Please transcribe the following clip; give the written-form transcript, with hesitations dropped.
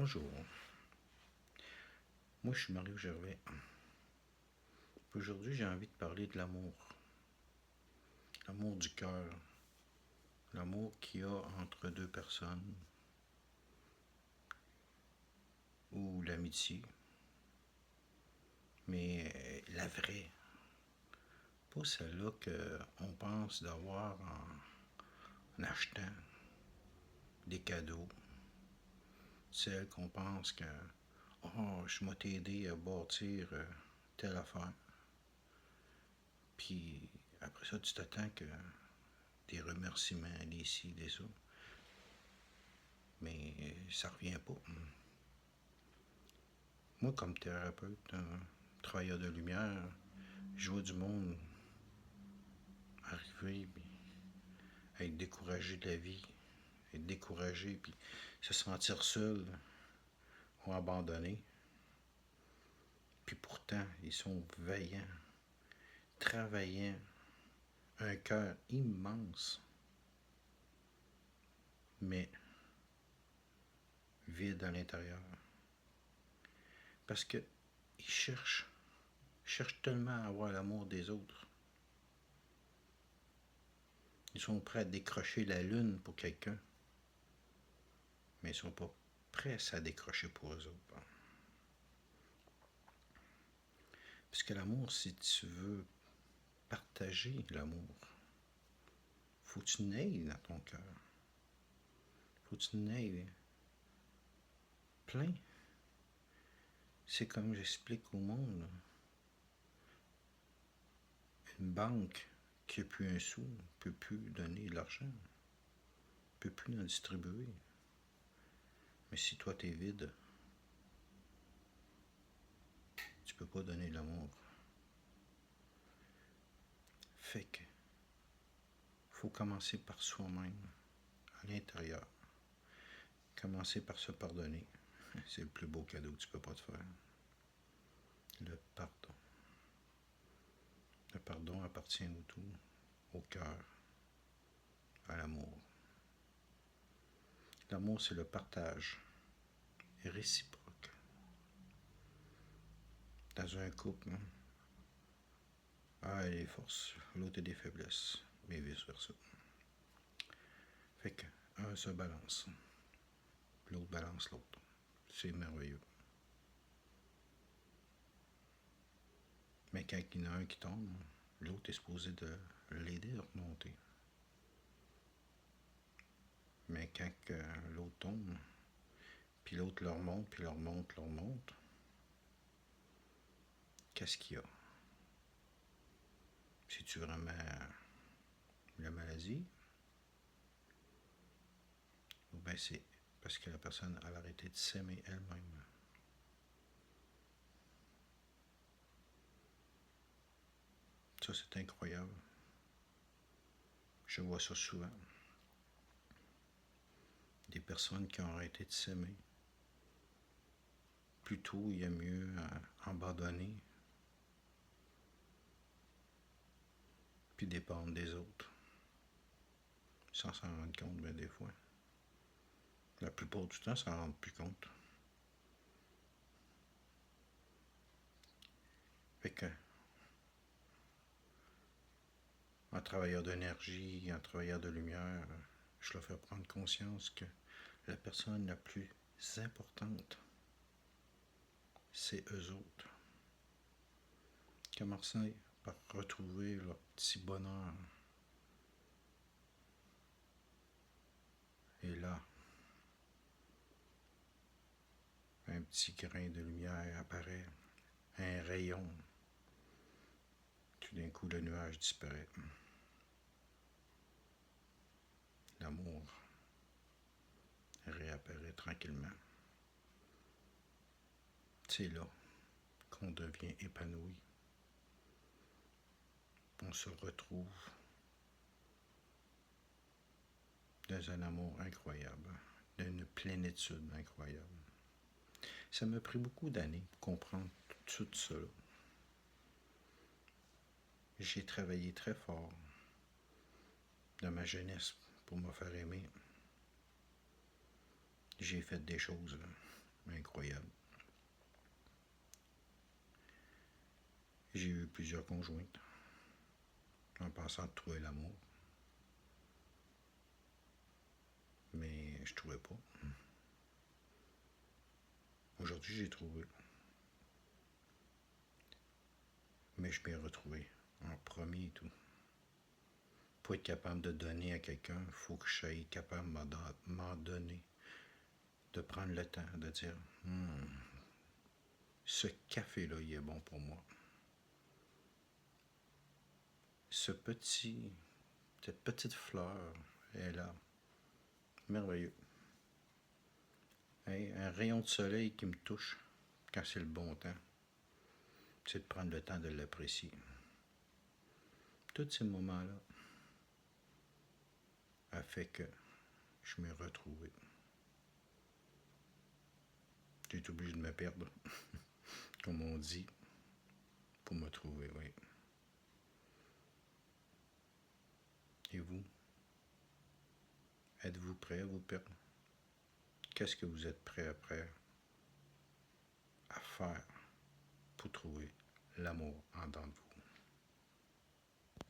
Bonjour, moi je suis Mario Gervais. Aujourd'hui j'ai envie de parler de l'amour. L'amour du cœur. L'amour qu'il y a entre deux personnes. Ou l'amitié. Mais la vraie. Pas celle-là qu'on pense d'avoir en achetant des cadeaux. Celle qu'on pense que oh, je m'ai t'aider à bâtir telle affaire. Puis après ça, tu t'attends que des remerciements, des ci, des ça. Mais ça revient pas. Moi, comme thérapeute, travailleur de lumière, je vois du monde arriver, puis être découragé de la vie, être découragé, puis se sentir seul ou abandonné. Puis pourtant, ils sont vaillants, travaillants, un cœur immense, mais vide à l'intérieur. Parce qu'ils cherchent tellement à avoir l'amour des autres. Ils sont prêts à décrocher la lune pour quelqu'un, mais ils sont pas prêts à décrocher pour eux autres. Parce que l'amour, si tu veux partager l'amour, faut que tu n'ailles dans ton cœur. Faut que tu n'ailles plein. C'est comme j'explique au monde. Une banque qui n'a plus un sou ne peut plus donner de l'argent. Ne peut plus en distribuer. Mais si toi t'es vide, tu peux pas donner l'amour. Fait que faut commencer par soi-même, à l'intérieur. Commencer par se pardonner. C'est le plus beau cadeau que tu peux pas te faire. Le pardon. Le pardon appartient au tout, au cœur, à l'amour. L'amour, c'est le partage réciproque. Dans un couple, elle a des forces, l'autre a des faiblesses, mais vice-versa. Fait que un se balance, l'autre balance l'autre. C'est merveilleux. Mais quand il y en a un qui tombe, l'autre est supposé de l'aider à remonter. Mais quand l'autre tombe, puis l'autre leur monte, puis leur monte, qu'est-ce qu'il y a? C'est-tu vraiment la maladie? Ou bien c'est parce que la personne a arrêté de s'aimer elle-même. Ça, c'est incroyable. Je vois ça souvent. Des personnes qui ont arrêté de s'aimer. Plutôt, il y a mieux à abandonner puis dépendre des autres. Sans s'en rendre compte, bien des fois. La plupart du temps, ça n'en rend plus compte. Fait que, en travailleur d'énergie, en travailleur de lumière, je leur fais prendre conscience que la personne la plus importante, c'est eux autres. Commencer par retrouver leur petit bonheur. Et là, un petit grain de lumière apparaît, un rayon. Tout d'un coup, le nuage disparaît. L'amour réapparaît tranquillement. C'est là qu'on devient épanoui. On se retrouve dans un amour incroyable, dans une plénitude incroyable. Ça m'a pris beaucoup d'années pour comprendre tout ça. J'ai travaillé très fort dans ma jeunesse pour me faire aimer. J'ai fait des choses incroyable. J'ai eu plusieurs conjointes en pensant trouver l'amour. Mais je trouvais pas. Aujourd'hui, j'ai trouvé. Mais je m'ai retrouvé en premier et tout. Pour être capable de donner à quelqu'un, il faut que je sois capable de m'en donner. De prendre le temps de dire ce café-là, il est bon pour moi. Cette petite fleur est là. Merveilleux. Hey, un rayon de soleil qui me touche quand c'est le bon temps. C'est de prendre le temps de l'apprécier. Tous ces moments-là a fait que je m'ai retrouvé. J'ai été obligé de me perdre, comme on dit, pour me trouver, oui. Et vous? Êtes-vous prêt à vous perdre? Qu'est-ce que vous êtes prêt à faire pour trouver l'amour en dedans de vous?